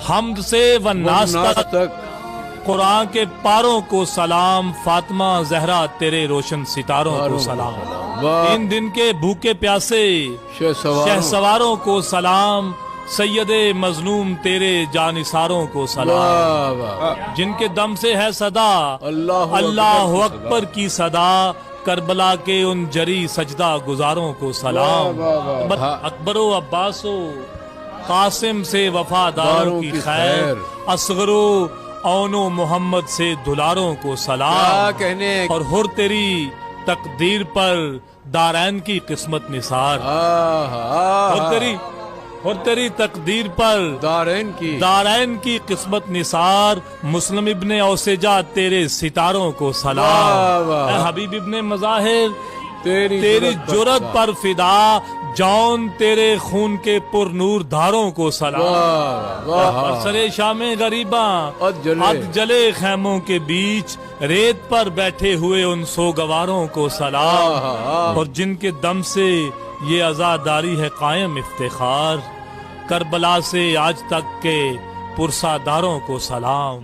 حمد سے و ناس تک قرآن کے پاروں کو سلام، فاطمہ زہرا تیرے روشن ستاروں کو سلام، ان دن کے بھوکے پیاسے شہ سواروں کو سلام، سید مظلوم تیرے جانثاروں کو سلام، جن کے دم سے ہے صدا اللہ اکبر کی صدا، کربلا کے ان جری سجدہ گزاروں کو سلام، اکبر و عباس و قاسم سے وفاداروں کی خیر، اصغر و اون و محمد سے دلاروں کو سلام، اور ہر تیری تقدیر پر دارین کی قسمت نثار، اور تیری تقدیر پر دارین کی قسمت نثار، مسلم ابن اوسجا تیرے ستاروں کو سلام، اے حبیب ابن مظاہر تیری جرت پر فدا، جون تیرے خون کے پر نور دھاروں کو سلام، اور سرے شام غریباں اد جلے خیموں کے بیچ، ریت پر بیٹھے ہوئے ان سوگواروں کو سلام، اور جن کے دم سے یہ عزاداری ہے قائم افتخار، کربلا سے آج تک کے پرساداروں کو سلام۔